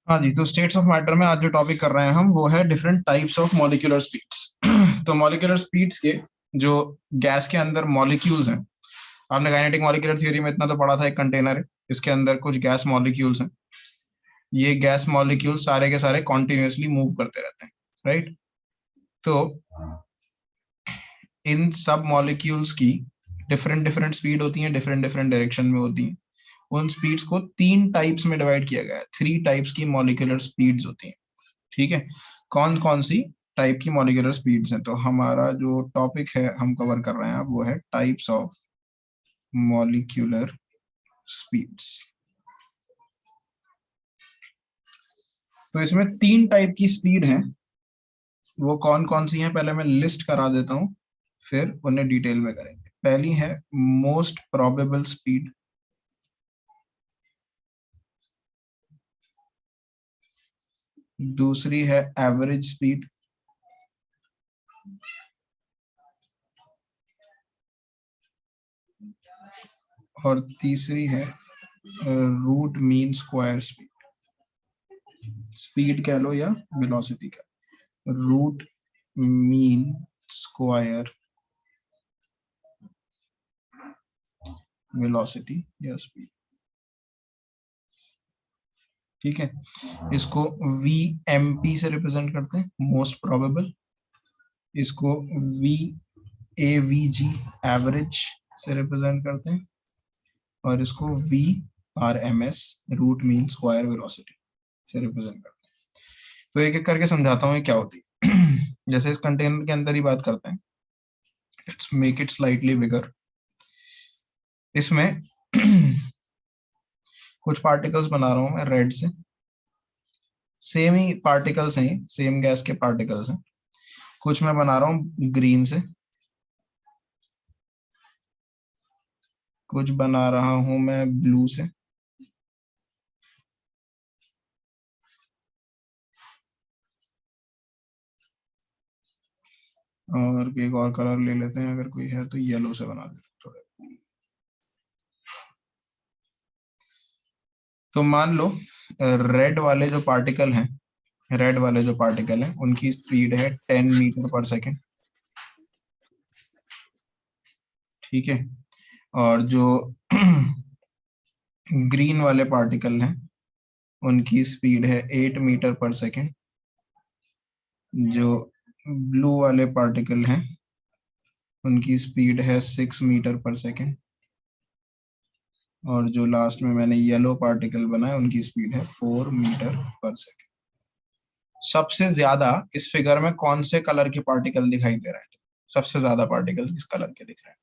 हाँ जी, तो states of matter में आज जो टॉपिक कर रहे हैं हम वो है different types of molecular speeds. तो मॉलिक्यूलर स्पीड्स के जो गैस के अंदर मॉलिक्यूल्स हैं, आपने काइनेटिक मॉलिक्यूलर थ्योरी में इतना तो पढ़ा था, एक कंटेनर है, इसके अंदर कुछ गैस मॉलिक्यूल्स हैं। ये गैस मॉलिक्यूल सारे के सारे कॉन्टिन्यूसली मूव करते रहते हैं, राइट। तो इन सब मॉलिक्यूल्स की डिफरेंट डिफरेंट स्पीड होती है, डिफरेंट डिफरेंट डायरेक्शन में होती है। उन स्पीड्स को तीन टाइप्स में डिवाइड किया गया है, थ्री टाइप्स की मॉलिक्यूलर स्पीड्स होती हैं। ठीक है, कौन कौन सी टाइप की मॉलिक्यूलर स्पीड्स हैं? तो हमारा जो टॉपिक है हम कवर कर रहे हैं अब वो है टाइप्स ऑफ मॉलिक्यूलर स्पीड्स। तो इसमें तीन टाइप की स्पीड हैं, वो कौन कौन सी हैं पहले मैं लिस्ट करा देता हूं, फिर उन्हें डिटेल में करेंगे। पहली है मोस्ट प्रोबेबल स्पीड, दूसरी है एवरेज स्पीड, और तीसरी है root mean square speed. Speed कह लो या वेलोसिटी कह लो, रूट मीन स्क्वायर वेलोसिटी या स्पीड। ठीक है, इसको वी एम पी से रिप्रेजेंट करते हैं, मोस्ट प्रोबेबल। इसको V A V G average से रिप्रेजेंट करते हैं, और इसको V R M S root mean square velocity से रिप्रेजेंट करते हैं। तो एक एक करके समझाता हूँ ये क्या होती है। जैसे इस कंटेनर के अंदर ही बात करते हैं, लेट्स मेक इट स्लाइटली बिगर। इसमें कुछ पार्टिकल्स बना रहा हूं मैं रेड से, सेम ही पार्टिकल्स हैं, सेम गैस के पार्टिकल्स हैं। कुछ मैं बना रहा हूं ग्रीन से, कुछ बना रहा हूं मैं ब्लू से, और एक और कलर ले लेते हैं, अगर कोई है तो येलो से बना देते हैं थोड़े। तो मान लो रेड वाले जो पार्टिकल हैं, रेड वाले जो पार्टिकल हैं उनकी स्पीड है 10 मीटर पर सेकेंड। ठीक है, और जो ग्रीन वाले पार्टिकल हैं उनकी स्पीड है 8 मीटर पर सेकेंड। जो ब्लू वाले पार्टिकल हैं उनकी स्पीड है 6 मीटर पर सेकेंड, और जो लास्ट में मैंने येलो पार्टिकल बनाया उनकी स्पीड है 4 मीटर पर सेकेंड। सबसे ज्यादा इस फिगर में कौन से कलर के पार्टिकल दिखाई दे रहे हैं? सबसे ज्यादा पार्टिकल किस कलर के दिख रहे हैं?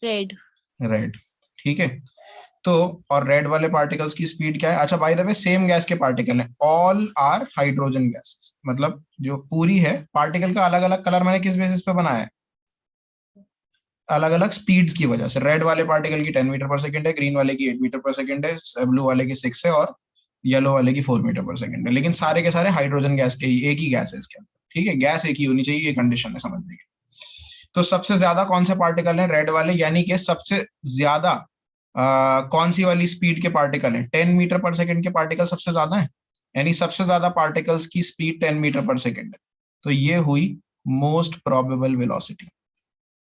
रेड। रेड। ठीक है, तो और रेड वाले पार्टिकल्स की स्पीड क्या है? अच्छा, by the way same gas के पार्टिकल हैं, ऑल आर हाइड्रोजन गैसेस, मतलब जो पूरी है पार्टिकल का अलग अलग कलर मैंने किस बेसिस पे बनाया है? अलग अलग स्पीड्स की वजह से। रेड वाले पार्टिकल की 10 मीटर पर सेकंड है, ग्रीन वाले की 8 मीटर पर सेकंड है, ब्लू वाले की 6 है, और येलो वाले की 4 मीटर पर सेकंड है। लेकिन सारे के सारे हाइड्रोजन गैस के ही, एक ही गैस है इसके अंदर। ठीक है, गैस एक ही होनी चाहिए, ये कंडीशन है समझने की। तो सबसे ज्यादा कौन से पार्टिकल हैं? रेड वाले, यानी कि सबसे ज्यादा कौन सी वाली स्पीड के पार्टिकल हैं? 10 मीटर पर सेकंड के पार्टिकल सबसे ज्यादा है, यानी सबसे ज्यादा पार्टिकल्स की स्पीड 10 मीटर पर सेकंड है। तो ये हुई मोस्ट प्रोबेबल वेलोसिटी।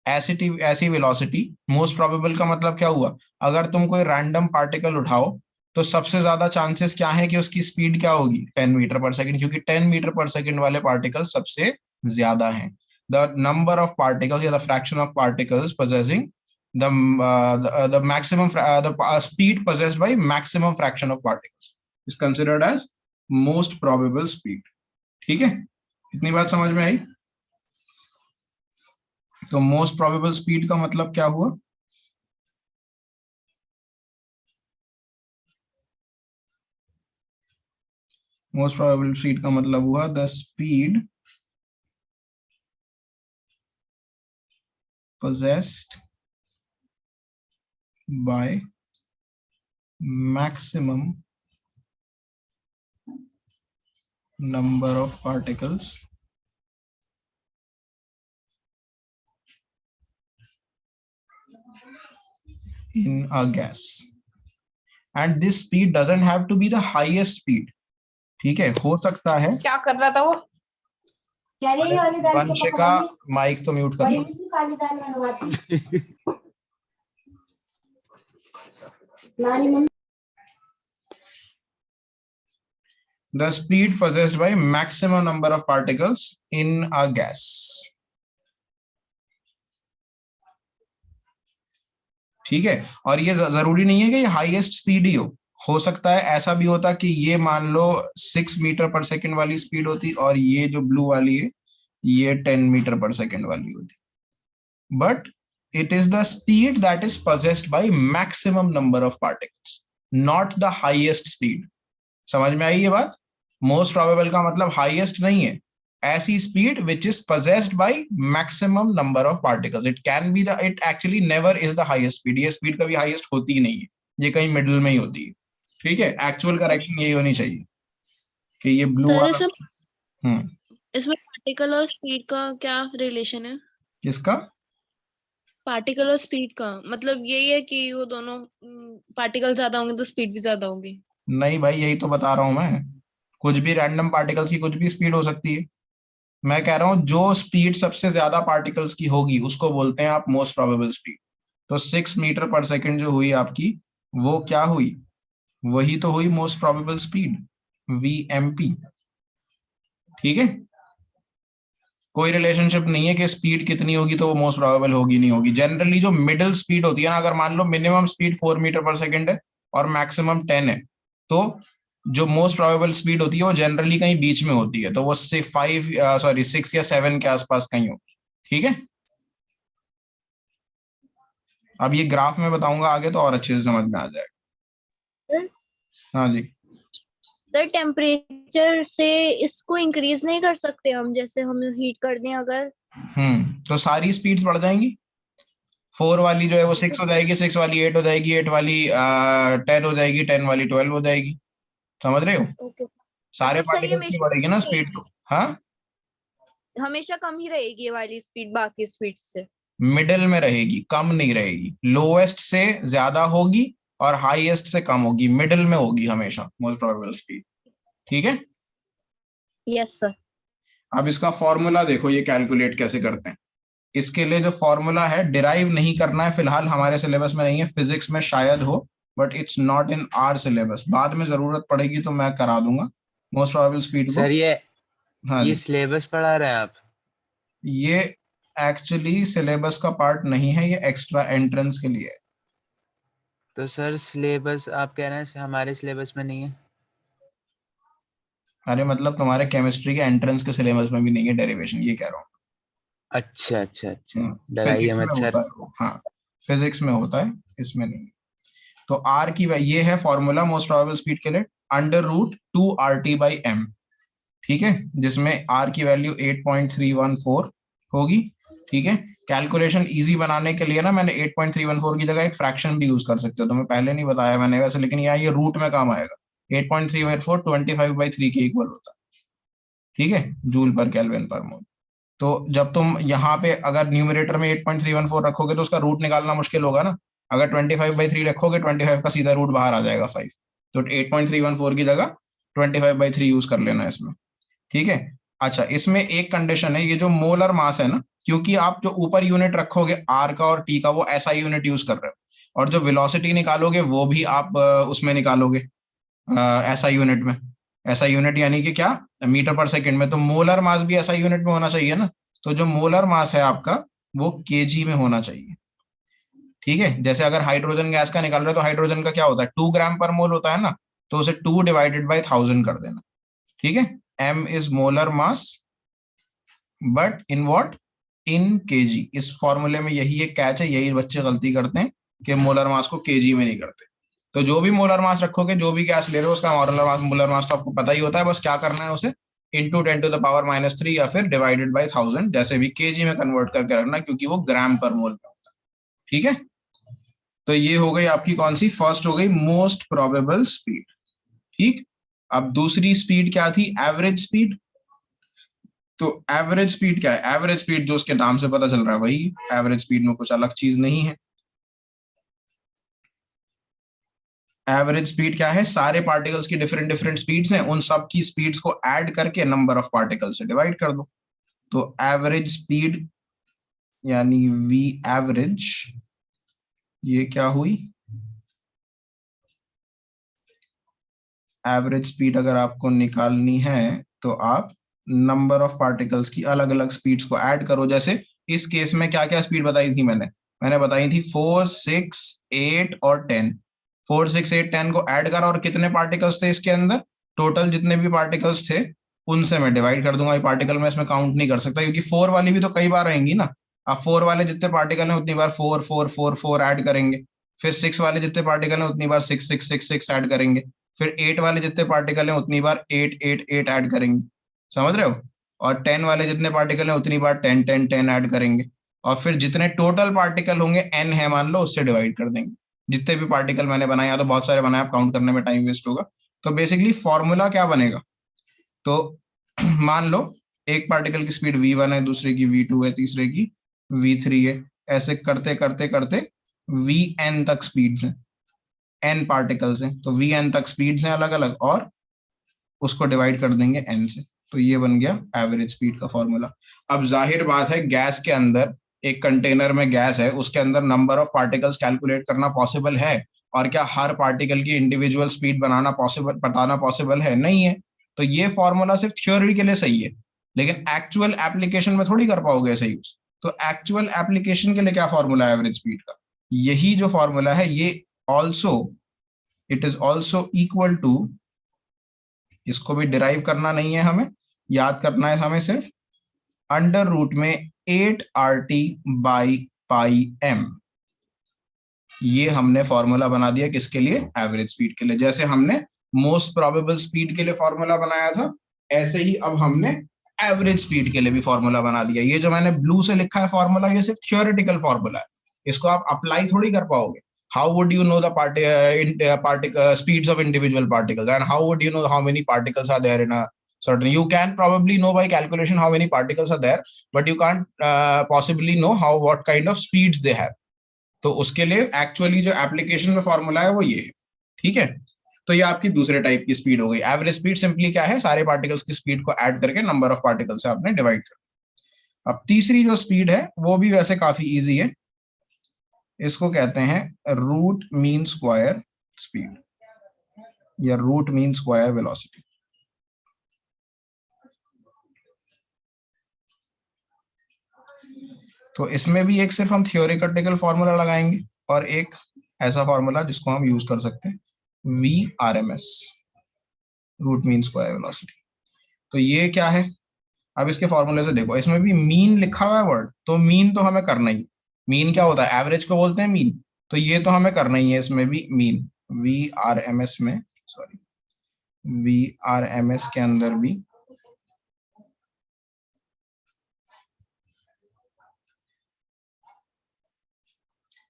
ऐसी वेलोसिटी, मोस्ट प्रोबेबल का मतलब क्या हुआ? अगर तुम कोई रैंडम पार्टिकल उठाओ तो सबसे ज्यादा चांसेस क्या है कि उसकी स्पीड क्या होगी? 10 मीटर पर सेकंड, क्योंकि 10 मीटर पर सेकंड वाले पार्टिकल सबसे ज्यादा हैं। द नंबर ऑफ पार्टिकल्स या the fraction of particles possessing the maximum the speed possessed by maximum fraction of particles is considered as most probable speed. ठीक है, इतनी बात समझ में आई? तो मोस्ट प्रोबेबल स्पीड का मतलब क्या हुआ? मोस्ट प्रोबेबल स्पीड का मतलब हुआ the speed possessed by maximum number of particles in a gas, and this speed doesn't have to be the highest speed. ठीक है, हो सकता है। क्या कर रहा था वो? वंशिका माइक तो म्यूट कर लो। The speed possessed by maximum number of particles in a gas. ठीक है, और ये जरूरी नहीं है कि ये हाईएस्ट स्पीड ही हो सकता है ऐसा भी होता कि ये मान लो 6 मीटर पर सेकंड वाली स्पीड होती और ये जो ब्लू वाली है ये 10 मीटर पर सेकंड वाली होती, but it is the speed that is possessed by maximum number of particles, not the highest speed. समझ में आई ये बात? मोस्ट प्रोबेबल का मतलब हाईएस्ट नहीं है, ऐसी speed which is possessed by maximum number of particles. It can be the, it actually never is the highest speed. ये स्पीड कभी हाईएस्ट होती ही नहीं है, ये कहीं मिडिल में ही होती है। ठीक है, एक्चुअल करेक्शन यही होनी चाहिए कि ये ब्लू वाला। इसमें पार्टिकल और स्पीड का क्या रिलेशन है? किसका? पार्टिकल और स्पीड का मतलब यही है कि वो दोनों पार्टिकल ज्यादा होंगे तो स्पीड भी ज्यादा होगी? नहीं भाई, यही तो बता रहा हूं मैं, कुछ भी रैंडम पार्टिकल्स की कुछ भी स्पीड हो सकती है। मैं कह रहा हूं जो स्पीड सबसे ज्यादा पार्टिकल्स की होगी उसको बोलते हैं आप मोस्ट प्रोबेबल स्पीड। तो 6 मीटर पर सेकंड जो हुई आपकी, वो क्या हुई? वही तो हुई मोस्ट प्रोबेबल स्पीड, VMP। ठीक है, कोई रिलेशनशिप नहीं है कि स्पीड कितनी होगी तो वो मोस्ट प्रोबेबल होगी नहीं होगी। जनरली जो मिडिल स्पीड होती है ना, अगर मान लो मिनिमम स्पीड 4 मीटर पर सेकंड है और मैक्सिमम 10 है, तो जो मोस्ट प्रोबेबल स्पीड होती है वो जनरली कहीं बीच में होती है, तो वो 6 या 7 के आसपास कहीं होगी। ठीक है, अब ये ग्राफ में बताऊंगा आगे तो और अच्छे से समझ में आ जाएगा। हाँ जी सर, टेम्परेचर से इसको इंक्रीज नहीं कर सकते हम, जैसे हम हीट कर दें अगर? तो सारी स्पीड्स बढ़ जाएंगी। 4 वाली जो है वो 6 हो जाएगी, 6 वाली 8 हो जाएगी, 8 वाली 10 हो जाएगी, 10 वाली 12 हो जाएगी। समझ रहे हो? ओके, सारे मतलब सर ये पार्टिकल्स की बढ़ेगी ना स्पीड तो। हाँ, हमेशा कम ही रहेगी ये वाली स्पीड बाकी स्पीड से? मिडिल में रहेगी, कम नहीं रहेगी। लोएस्ट से ज्यादा होगी और हाईएस्ट से कम होगी, मिडिल में होगी हमेशा मोस्ट प्रोबेबल स्पीड। ठीक है, यस सर। अब इसका फॉर्मूला देखो, ये कैलकुलेट कैसे करते हैं। इसके लिए जो फॉर्मूला है डिराइव नहीं करना है, फिलहाल हमारे सिलेबस में नहीं है, फिजिक्स में शायद हो, but it's not in our syllabus. बाद में जरूरत पड़ेगी तो मैं करा दूंगा मोस्ट प्रोबेबल स्पीड को। सर हाँ ये जी, सिलेबस पढ़ा रहे हैं आप? ये एक्चुअली सिलेबस का पार्ट नहीं है, ये एक्स्ट्रा एंट्रेंस के लिए है। तो सर सिलेबस आप कह रहे हैं हमारे सिलेबस में नहीं है? अरे मतलब तुम्हारे केमिस्ट्री के एंट्रेंस के सिलेबस में भी नहीं है डेरिवेशन, ये कह रहा हूँ। अच्छा अच्छा अच्छा, डराइए फिजिक्स में मत होता सर। है वो, हाँ फिजिक्स में होता है, इसमें नहीं। तो आर की ये है फॉर्मूला मोस्ट प्रोबेबल स्पीड के लिए, √2RT/m। ठीक है, जिसमें आर की वैल्यू 8.314 होगी। ठीक है, कैलकुलेशन इजी बनाने के लिए ना मैंने 8.314 की जगह एक फ्रैक्शन भी यूज कर सकते हो, तो मैं पहले नहीं बताया मैंने वैसे, लेकिन यहाँ ये रूट में काम आएगा। 8.314 25/3 के इक्वल होता है। ठीक है, जूल पर केल्विन पर मोल। तो जब तुम यहाँ पे अगर न्यूमरेटर में 8.314 रखोगे तो उसका रूट निकालना मुश्किल होगा ना। अगर 25/3 रखोगे, 25 का सीधा रूट बाहर आ जाएगा 5, तो 8.314 की जगह 25/3 यूज कर लेना इसमें। ठीक है, अच्छा इसमें एक कंडीशन है, ये जो मोलर मास है ना, क्योंकि आप जो ऊपर यूनिट रखोगे आर का और टी का वो ऐसा यूनिट यूज कर रहे हो, और जो वेलोसिटी निकालोगे वो भी आप उसमें निकालोगे ऐसा यूनिट में। ऐसा यूनिट यानी कि क्या, मीटर पर सेकंड में, तो मोलर मास भी ऐसा यूनिट में होना चाहिए ना। तो जो मोलर मास है आपका वो केजी में होना चाहिए। ठीक है, जैसे अगर हाइड्रोजन गैस का निकाल रहे हो तो हाइड्रोजन का क्या होता है, 2 ग्राम पर मोल होता है ना, तो उसे 2 डिवाइडेड बाई 1000 कर देना। ठीक है, m is molar mass but in what, in KG. इस फॉर्मूले में यही एक कैच है, यही बच्चे गलती करते हैं कि मोलर मास को केजी में नहीं करते। तो जो भी मोलर मास रखोगे, जो भी गैस ले रहे हो, उसका मोलर मास तो आपको पता ही होता है, बस क्या करना है उसे इंटू 10⁻³ या फिर डिवाइडेड बाई 1000, जैसे भी केजी में कन्वर्ट करके रखना, क्योंकि वो ग्राम पर मोल में होता है। ठीक है, तो ये हो गई आपकी कौन सी, फर्स्ट हो गई मोस्ट प्रोबेबल स्पीड। ठीक, अब दूसरी स्पीड क्या थी, एवरेज स्पीड। तो एवरेज स्पीड क्या है, एवरेज स्पीड जो उसके नाम से पता चल रहा है वही, एवरेज स्पीड में कुछ अलग चीज नहीं है। एवरेज स्पीड क्या है, सारे पार्टिकल्स की डिफरेंट डिफरेंट स्पीड्स हैं, उन सब की स्पीड्स को ऐड करके नंबर ऑफ पार्टिकल से डिवाइड कर दो। तो एवरेज स्पीड यानी वी एवरेज, ये क्या हुई, एवरेज स्पीड अगर आपको निकालनी है तो आप नंबर ऑफ पार्टिकल्स की अलग अलग स्पीड्स को ऐड करो। जैसे इस केस में क्या क्या स्पीड बताई थी मैंने बताई थी 4, 6, 8 और 10। 4, 6, 8, 10 को ऐड करा और कितने पार्टिकल्स थे इसके अंदर, टोटल जितने भी पार्टिकल्स थे उनसे मैं डिवाइड कर दूंगा। ये पार्टिकल मैं इसमें काउंट नहीं कर सकता क्योंकि 4 वाली भी तो कई बार आएंगी ना। आप 4 वाले जितने पार्टिकल हैं उतनी बार 4, 4, 4, 4 ऐड करेंगे, फिर 6 वाले जितने पार्टिकल हैं उतनी बार 6, 6, 6, 6 ऐड करेंगे, फिर 8 वाले जितने पार्टिकल हैं उतनी बार 8, 8, 8 ऐड करेंगे, समझ रहे हो। और 10 वाले जितने पार्टिकल हैं उतनी बार 10, 10, 10 ऐड करेंगे, और फिर जितने टोटल पार्टिकल होंगे n है मान लो, उससे डिवाइड कर देंगे। जितने भी पार्टिकल मैंने बनाए, या तो बहुत सारे बनाए, आप काउंट करने में टाइम वेस्ट होगा। तो बेसिकली फॉर्मूला क्या बनेगा, तो मान लो एक पार्टिकल की स्पीड v1 है, दूसरे की v2 है, तीसरे की v3 है, ऐसे करते करते करते vn तक स्पीड्स हैं, n पार्टिकल्स हैं, तो vn तक स्पीड्स हैं अलग अलग, और उसको डिवाइड कर देंगे n से। तो ये बन गया एवरेज स्पीड का फॉर्मूला। अब जाहिर बात है गैस के अंदर, एक कंटेनर में गैस है, उसके अंदर नंबर ऑफ पार्टिकल्स कैलकुलेट करना पॉसिबल है, और क्या हर पार्टिकल की इंडिविजुअल स्पीड बनाना पॉसिबल, बताना पॉसिबल है, नहीं है। तो ये फॉर्मूला सिर्फ थ्योरी के लिए सही है, लेकिन एक्चुअल एप्लीकेशन में थोड़ी कर पाओगे ऐसे यूज। तो एक्चुअल एप्लीकेशन के लिए क्या फॉर्मूला है एवरेज स्पीड का, यही जो फॉर्मूला है, ये also, it is also equal to, इसको भी डिराइव करना नहीं है हमें, याद करना है हमें सिर्फ अंडर रूट में 8RT बाई पाई m। ये हमने फॉर्मूला बना दिया किसके लिए, एवरेज स्पीड के लिए। जैसे हमने मोस्ट प्रोबेबल स्पीड के लिए फॉर्मूला बनाया था, ऐसे ही अब हमने एवरेज स्पीड के लिए भी फॉर्मूला बना दिया। ये जो मैंने ब्लू से लिखा है फॉर्मूला, ये सिर्फ थियोरेटिकल फॉर्मूला है, इसको आप अप्लाई थोड़ी कर पाओगे। How would you know the speeds of individual particles, and how would you know how many particles are there in a certain? You can probably know by calculation how many particles are there, but you can't possibly know what kind of speeds they have. तो उसके लिए actually जो application में formula है वो ये है, ठीक है। तो ये आपकी दूसरे टाइप की स्पीड हो गई। एवरेज स्पीड सिंपली क्या है, सारे पार्टिकल्स की स्पीड को ऐड करके नंबर ऑफ पार्टिकल से आपने डिवाइड कर। अब तीसरी जो स्पीड है वो भी वैसे काफी इजी है, इसको कहते हैं रूट मीन स्क्वायर स्पीड या रूट मीन स्क्वायर वेलोसिटी। तो इसमें भी एक सिर्फ हम थियोरेटिकल फॉर्मूला लगाएंगे और एक ऐसा फॉर्मूला जिसको हम यूज कर सकते हैं, VRMS, root mean square velocity. तो ये क्या है, अब इसके फॉर्मूले से देखो, इसमें भी मीन लिखा हुआ है वर्ड, तो मीन तो हमें करना ही। मीन क्या होता है, एवरेज को बोलते हैं मीन, तो ये तो हमें करना ही है इसमें भी मीन। VRMS में, सॉरी, VRMS के अंदर भी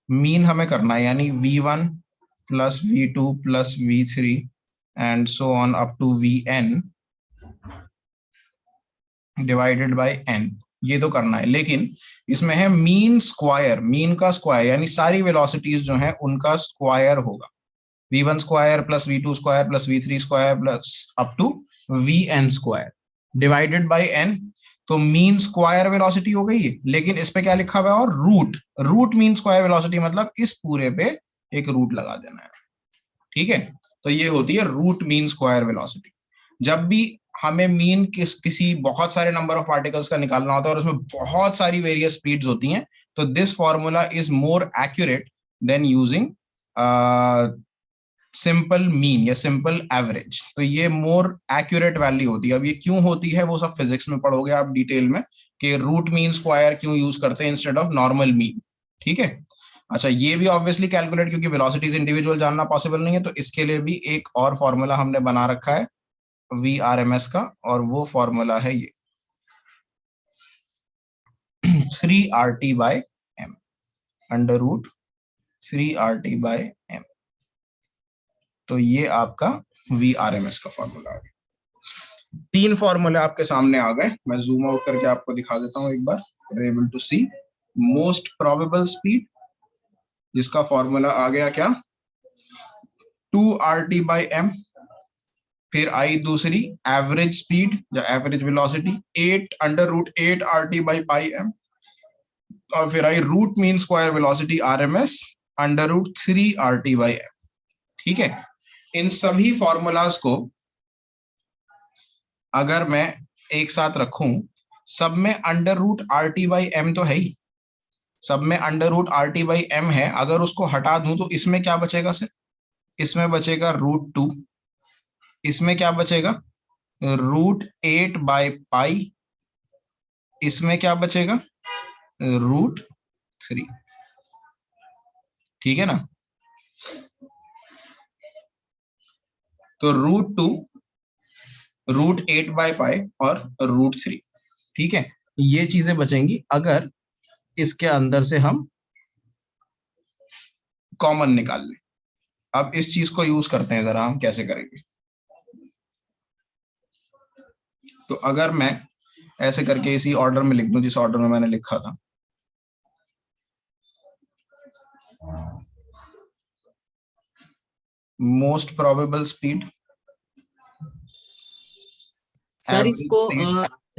मीन हमें करना है, यानी V1 plus V2 plus V3 and so on up to VN divided by n, ये तो करना है। लेकिन इसमें है मीन स्क्वायर, मीन का स्क्वायर, यानी सारी वेलोसिटीज जो हैं उनका स्क्वायर होगा, V1 square plus V2 square plus V3 square plus up to VN square divided by n। तो मीन स्क्वायर वेलोसिटी हो गई, लेकिन इस पे क्या लिखा हुआ है, और root, root mean square velocity, मतलब इस पूरे पे एक रूट लगा देना है, ठीक है। तो ये होती है रूट मीन स्क्वायर वेलोसिटी। जब भी हमें मीन किसी बहुत सारे नंबर ऑफ पार्टिकल्स का निकालना होता है और उसमें बहुत सारी वेरियस स्पीड्स होती हैं, तो this formula is more accurate then using simple mean या सिंपल एवरेज। तो ये मोर एक्यूरेट वैल्यू होती है। अब ये क्यों होती है वो सब फिजिक्स में पढ़ोगे आप डिटेल में, कि रूट मीन स्क्वायर क्यों यूज करते हैं इंस्टेड ऑफ नॉर्मल मीन, ठीक है। अच्छा, ये भी ऑब्वियसली कैलकुलेट, क्योंकि वेलोसिटीज इंडिविजुअल जानना पॉसिबल नहीं है, तो इसके लिए भी एक और फॉर्मूला हमने बना रखा है VRMS का, और वो फॉर्मूला है ये 3RT by m, under root 3RT by m। तो ये आपका VRMS का फॉर्मूला है। 3 फॉर्मूले आपके सामने आ गए, मैं जूम आउट करके आपको दिखा देता हूं एक बार। You are able to see most probable speed, जिसका फॉर्मूला आ गया क्या, 2RT/m, फिर आई दूसरी एवरेज स्पीड या एवरेज वेलोसिटी 8√8RT/πm, और फिर आई root mean square velocity RMS √3RT/m। ठीक है, इन सभी फॉर्मूलाज को अगर मैं एक साथ रखूं, सब में √RT/m तो है ही, सब में √RT/m है। अगर उसको हटा दूं तो इसमें क्या बचेगा सर? इसमें बचेगा √2, इसमें क्या बचेगा? √8/π, इसमें क्या बचेगा? √3। ठीक है ना? तो √2, √8/π और √3। ठीक है, ये चीजें बचेंगी अगर इसके अंदर से हम कॉमन निकाल लें। अब इस चीज को यूज करते हैं, जरा हम कैसे करेंगे। तो अगर मैं ऐसे करके इसी ऑर्डर में लिख दूं जिस ऑर्डर में मैंने लिखा था, मोस्ट प्रोबेबल स्पीड, सर इसको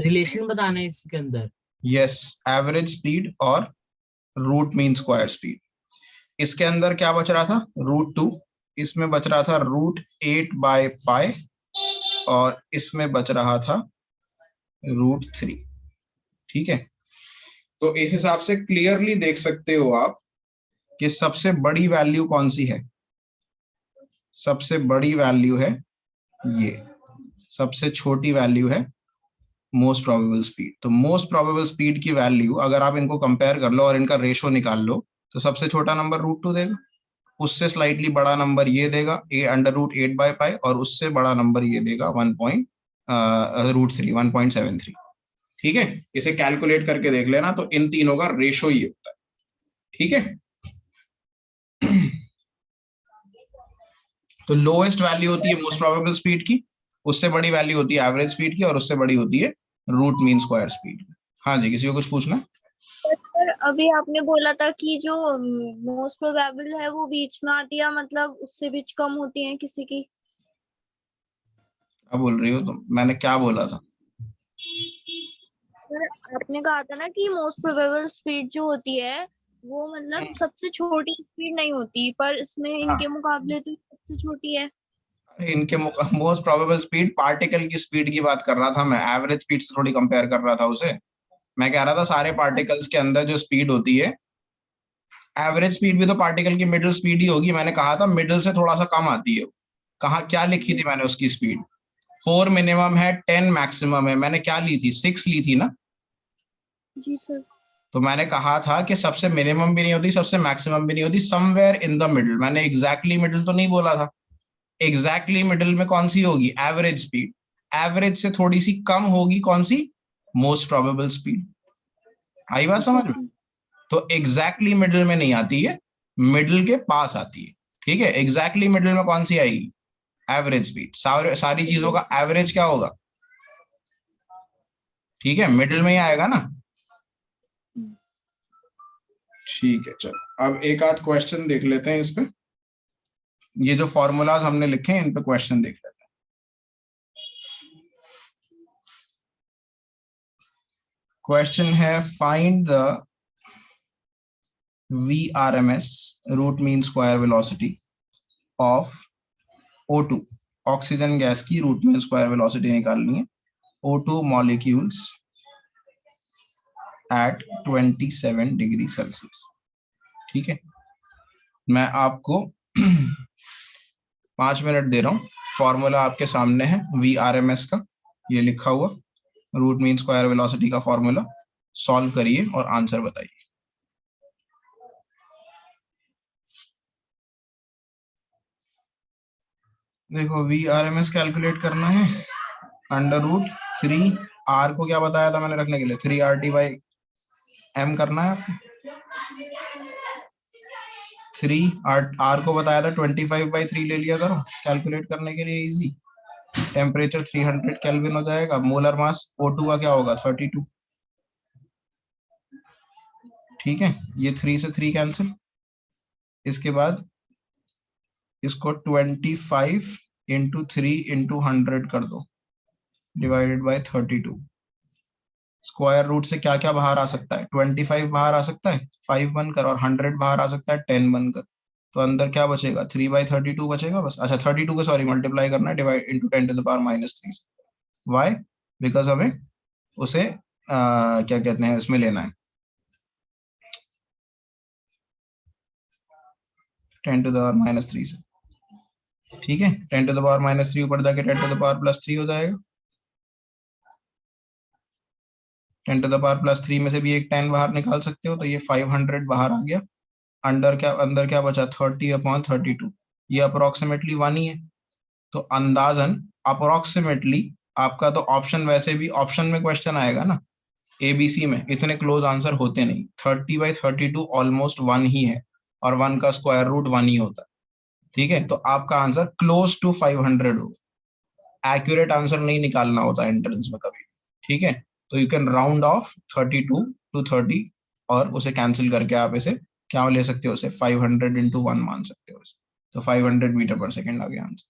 रिलेशन बताना है इसके अंदर। यस, एवरेज स्पीड और रूट मीन स्क्वायर स्पीड। इसके अंदर क्या बच रहा था? √2, इसमें बच रहा था √8/π और इसमें बच रहा था √3। ठीक है, तो इस हिसाब से क्लियरली देख सकते हो आप कि सबसे बड़ी वैल्यू कौन सी है। सबसे बड़ी वैल्यू है ये, सबसे छोटी वैल्यू है मोस्ट प्रोबेबल स्पीड। तो मोस्ट प्रोबेबल स्पीड की वैल्यू अगर आप इनको कंपेयर कर लो और इनका रेशो निकाल लो, तो सबसे छोटा नंबर √2 देगा, उससे स्लाइटली बड़ा नंबर ये देगा √8/π, और उससे बड़ा नंबर ये देगा √3 1.73। ठीक है, इसे कैलकुलेट करके देख लेना, तो इन तीनों का रेशो ये होता है। ठीक है, तो लोएस्ट वैल्यू होती है मोस्ट प्रोबेबल स्पीड की, उससे बड़ी वैल्यू होती है एवरेज स्पीड की, और उससे बड़ी होती है रूट मीन स्क्वायर स्पीड। हाँ जी, किसी को कुछ पूछना? सर अभी आपने बोला था कि जो मोस्ट प्रोबेबल है वो बीच में आती है, मतलब उससे भी कम होती है किसी की। क्या बोल रही हो तुम? मैंने क्या बोला था? सर आपने कहा था ना कि मोस्ट प्रोबेबल स्पीड जो होती है वो मतलब सबसे छोटी स्पीड नहीं होती, पर इसमें इनके मुकाबले तो सबसे छोटी है। इनके मोस्ट प्रोबेबल स्पीड पार्टिकल की स्पीड की बात कर रहा था मैं, एवरेज स्पीड से थोड़ी कंपेयर कर रहा था उसे। मैं कह रहा था सारे पार्टिकल्स के अंदर जो स्पीड होती है, एवरेज स्पीड भी तो पार्टिकल की मिडिल स्पीड ही होगी। मैंने कहा था मिडिल से थोड़ा सा कम आती है। कहा क्या लिखी थी मैंने उसकी स्पीड? 4 मिनिमम है, 10 मैक्सिमम है। मैंने क्या ली थी? 6 ली थी ना? जी सर। तो मैंने कहा था कि सबसे मिनिमम भी नहीं होती, सबसे मैक्सिमम भी नहीं होती, समवेयर इन द मिडिल। मैंने एग्जैक्टली मिडिल तो नहीं बोला था। एग्जैक्टली मिडिल में कौन सी होगी? Average speed. एवरेज से थोड़ी सी कम होगी कौन सी? Most probable speed. आई बात समझ में? तो एग्जैक्टली मिडिल में नहीं आती है, मिडिल के पास आती है। ठीक है, एग्जैक्टली मिडिल में कौन सी आएगी? Average speed. सारी चीजों का एवरेज क्या होगा? ठीक है, मिडिल में ही आएगा ना। ठीक है, चलो अब एक आध क्वेश्चन देख लेते हैं इस पे। ये जो फॉर्मूलाज हमने लिखे हैं इन पे क्वेश्चन देख लेते हैं। क्वेश्चन है find the VRMS root mean square velocity of O2। Oxygen gas की रूट मीन स्क्वायर वेलोसिटी निकालनी है O2 molecules eight 27 degree Celsius. ठीक है, मैं आपको 5 मिनट दे रहा हूं। फॉर्मूला आपके सामने है VRMS का, ये लिखा हुआ रूट मीन स्क्वायर वेलोसिटी का फॉर्मूला। सॉल्व करिए और आंसर बताइए। देखो VRMS कैलकुलेट करना है √3, R को क्या बताया था मैंने रखने के लिए? 3RT/m करना है आपको। 3R को बताया था 25/3 ले लिया करो कैलकुलेट करने के लिए, इजी। टेम्परेचर 300 केल्विन हो जाएगा। मोलर मास O2 का क्या होगा? 32। ठीक है, ये 3 से 3 कैंसिल। इसके बाद इसको 25 इंटू 3 इंटू 100 कर दो डिवाइडेड बाय 32। स्क्वायर रूट से क्या क्या बाहर आ सकता है? 25 बाहर आ सकता है 5 बनकर, और 100 बाहर आ सकता है 10 बनकर। तो अंदर क्या बचेगा? 3/32 बचेगा बस। अच्छा 32 को सॉरी मल्टीप्लाई करना है डिवाइड इंटू 10⁻³ से। वाई? बिकॉज हमें उसे क्या कहते हैं उसमें लेना है 10⁻³ से। ठीक है, 10⁻³ ऊपर जाके 10⁻+3 हो जाएगा। 10⁻+3 में से भी एक 10 बाहर निकाल सकते हो, तो ये 500 बाहर आ गया। अंदर क्या बचा? 30/32। ये अप्रोक्सीमेटली 1 ही है। तो अंदाजन अप्रोक्सीमेटली आपका तो ऑप्शन, वैसे भी ऑप्शन में क्वेश्चन आएगा ना एबीसी में, इतने क्लोज आंसर होते नहीं। 30/32 ऑलमोस्ट 1 ही है, और 1 का स्क्वायर रूट 1 ही होता है। ठीक है, तो आपका आंसर क्लोज टू 500 होगा। एक्यूरेट आंसर नहीं निकालना होता एंट्रेंस में कभी। ठीक है, तो you can round off 32 to 30, और उसे कैंसिल करके आप इसे क्या ले सकते हो? उसे 500 इंटू 1 मान सकते हो इसे। तो 500 मीटर पर सेकेंड आ गया आंसर।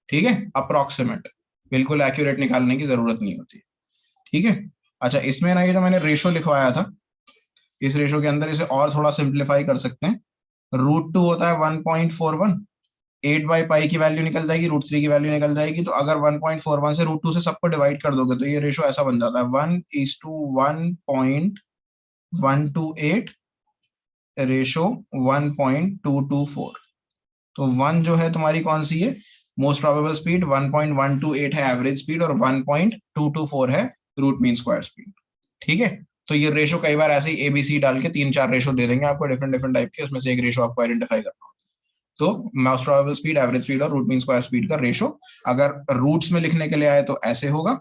ठीक है, अप्रोक्सीमेट, बिल्कुल एक्यूरेट निकालने की जरूरत नहीं होती। ठीक है, अच्छा इसमें ना ये जो मैंने रेशो लिखवाया था, इस रेशो के अंदर इसे और थोड़ा सिंप्लीफाई कर सकते हैं। √2 होता है 1.41, 8/पाई की वैल्यू निकल जाएगी, √3 की वैल्यू निकल जाएगी। तो अगर 1.41 से √2 से सबको डिवाइड कर दोगे तो ये रेशो ऐसा बन जाता है 1:1.128 रेशो 1.224। तो 1 जो है तुम्हारी कौन सी है? Most probable speed. 1.128 है एवरेज स्पीड, और 1.224 है रूट मीन स्क्वायर स्पीड। ठीक है, तो ये रेशो कई बार ऐसे ही एबीसी डाल के 3-4 रेशो दे देंगे आपको डिफरेंट डिफरेंट टाइप के, उसमें से एक रेशो आपको आइडेंटिफाई करना होगा। तो most probable speed, average speed और रूट मीन स्क्वायर स्पीड का रेशो अगर रूट्स में लिखने के लिए आए तो ऐसे होगा,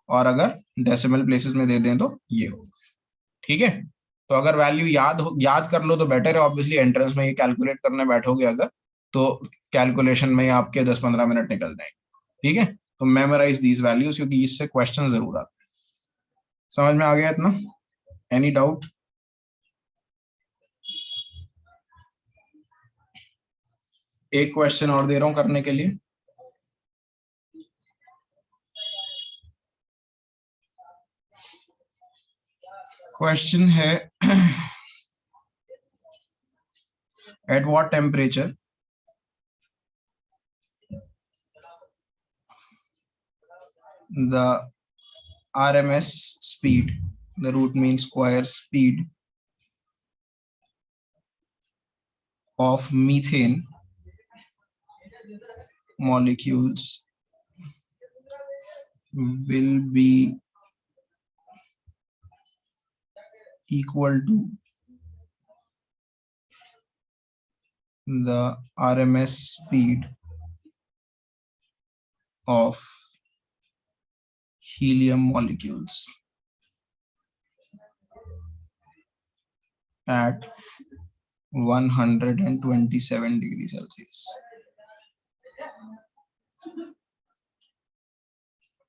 और अगर डेसिमल प्लेसेस में दे दें तो ये होगा। ठीक है, तो अगर वैल्यू याद कर लो तो बेटर है। ऑब्वियसली एंट्रेंस में ये कैलकुलेट करने बैठोगे अगर, तो कैलकुलेशन में आपके 10-15 मिनट निकल जाएंगे। ठीक है, तो मेमोराइज दीज वैल्यूज, क्योंकि इससे क्वेश्चन जरूर आते हैं। समझ में आ गया इतना? Any doubt? एक क्वेश्चन और दे रहा हूं करने के लिए। क्वेश्चन है at what temperature the RMS speed, the root mean square speed of methane molecules will be equal to the RMS speed of helium molecules at 127 degree Celsius.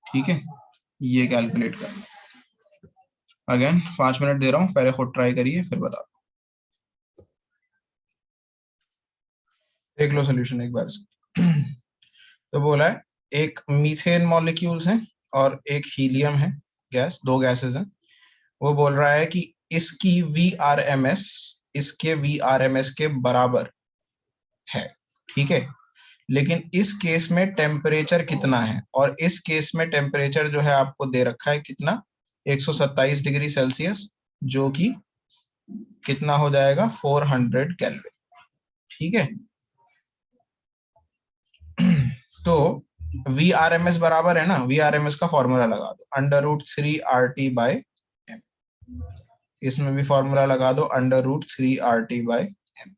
ठीक है, ये कैलकुलेट करना। अगेन 5 मिनट दे रहा हूं, पहले खुद try करिए फिर बता दो। देख लो सोल्यूशन एक बार। तो बोला है एक मीथेन मॉलिक्यूल्स है और एक हीलियम है गैस, दो गैसेस हैं। वो बोल रहा है कि इसकी VRMS इसके VRMS के बराबर है। ठीक है, लेकिन इस केस में टेम्परेचर कितना है? और इस केस में टेम्परेचर जो है आपको दे रखा है कितना? 127 डिग्री सेल्सियस, जो कि कितना हो जाएगा? 400 केल्विन। ठीक है, तो VRMS बराबर है ना, VRMS का फॉर्मूला लगा दो √3RT/m। इसमें भी फॉर्मूला लगा दो √3RT/m।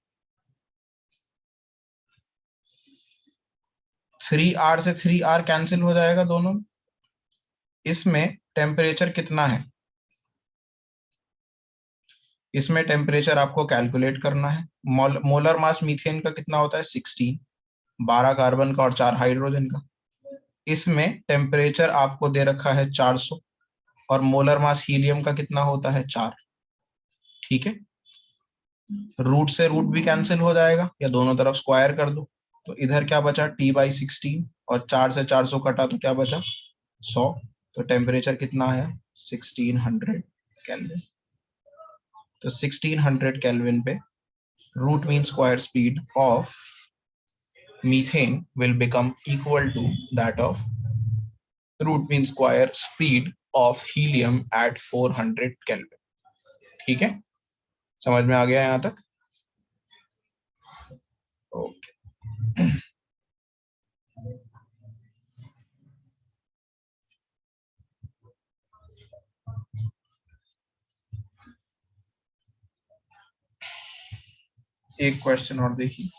3R से 3R कैंसिल हो जाएगा दोनों। इसमें टेम्परेचर कितना है? इसमें टेम्परेचर आपको कैलकुलेट करना है। मोलर मास मीथेन का कितना होता है? 16, 12 कार्बन का और 4 हाइड्रोजन का। इसमें टेम्परेचर आपको दे रखा है 400, और मोलर मास हीलियम का कितना होता है? 4। ठीक है, रूट से रूट भी कैंसिल हो जाएगा, या दोनों तरफ स्क्वायर कर दो। तो इधर क्या बचा T/16 और 4 से 400 कटा तो क्या बचा 100। तो टेम्परेचर कितना आया 1600 केल्विन। तो 1600 केल्विन पे root mean square speed of methane will become equal to that of root mean square speed of helium at 400 kelvin. ठीक है, समझ में आ गया यहां तक? ओके एक क्वेश्चन और देखिए।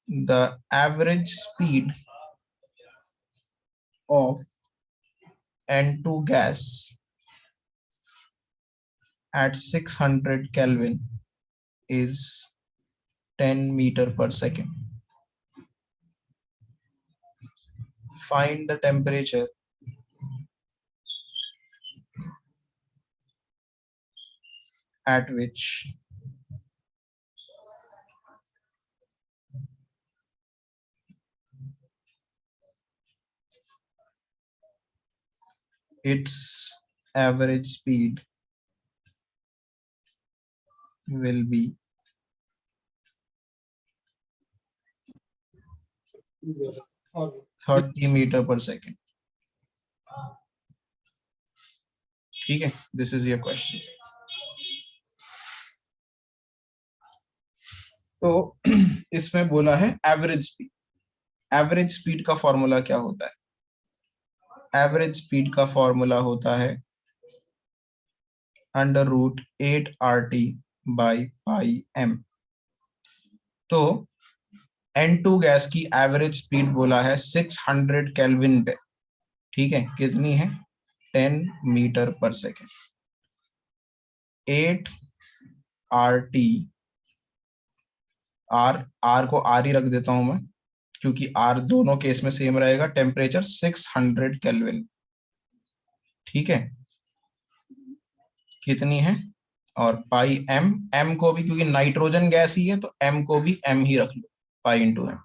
The average speed of N2 gas at 600 Kelvin is 10 meter per second. Find the temperature at which its average speed will be 30 meter per second. ठीक है, this is your question. तो इसमें बोला है average speed. Average speed का formula क्या होता है? एवरेज स्पीड का फॉर्मूला होता है √8RT/πm। तो N2 गैस की एवरेज स्पीड बोला है 600 केल्विन पे। ठीक है, कितनी है 10 मीटर पर सेकेंड। 8RT, R को R ही रख देता हूं मैं क्योंकि R दोनों केस में सेम रहेगा। Temperature 600 kelvin. ठीक है, कितनी है और पाई एम। एम को भी क्योंकि नाइट्रोजन गैस ही है तो एम को भी एम ही रख लो, π/m।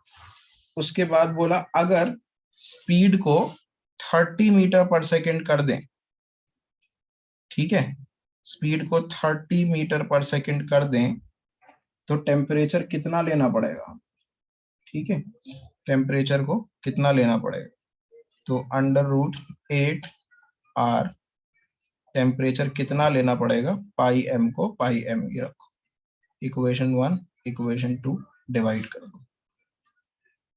उसके बाद बोला अगर स्पीड को 30 मीटर पर सेकेंड कर दें, ठीक है, स्पीड को 30 मीटर पर सेकेंड कर दें तो टेम्परेचर कितना लेना पड़ेगा? ठीक है, टेम्परेचर को कितना लेना पड़ेगा? तो √8R टेम्परेचर कितना लेना पड़ेगा? πm को πm ही रखो। इक्वेशन 1 इक्वेशन 2 डिवाइड कर दो,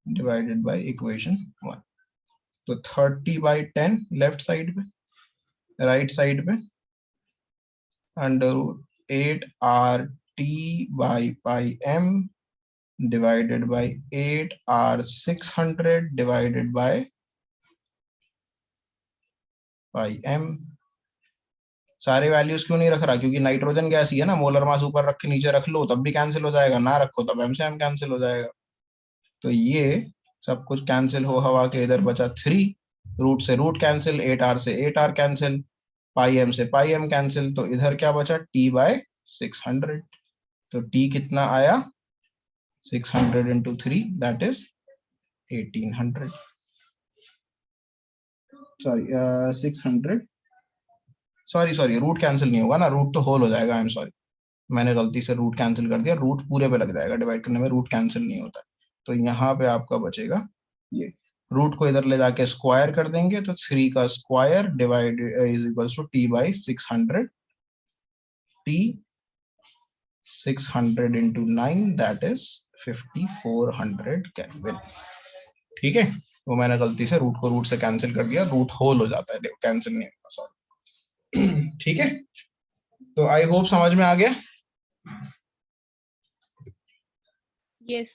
डिवाइडेड बाय इक्वेशन 1। तो 30/10 लेफ्ट साइड पे, राइट साइड पे √8RT/πm divided by 8R600 divided by πm। सारे वैल्यूज क्यों नहीं रख रहा? क्योंकि नाइट्रोजन गैस ही है ना, मोलर मास ऊपर रख के नीचे रख लो तब भी कैंसिल हो जाएगा, ना रखो तब m से m कैंसिल हो जाएगा। तो ये सब कुछ कैंसिल हो हवा के, इधर बचा 3, रूट से रूट कैंसिल, 8R से 8R कैंसिल, πm से πm कैंसिल, तो इधर क्या बचा T/600। तो T कितना आया 600 × 3 that is 1800। Sorry root cancel नहीं होगा ना, रूट तो होल हो जाएगा। आई एम सॉरी, मैंने गलती से रूट कैंसिल कर दिया, रूट पूरे पे लग जाएगा, डिवाइड करने में रूट कैंसिल नहीं होता। तो यहाँ पे आपका बचेगा ये, रूट को इधर ले जाके स्क्वायर कर देंगे तो 3 का square divide is equals to T/600। T600 × 9 that is 5400 kelvin. ठीक है, वो मैंने गलती से रूट को रूट से कैंसिल कर दिया, रूट होल हो जाता है, कैंसिल नहीं होगा, सॉरी। ठीक है, तो आई होप समझ में आ गया। यस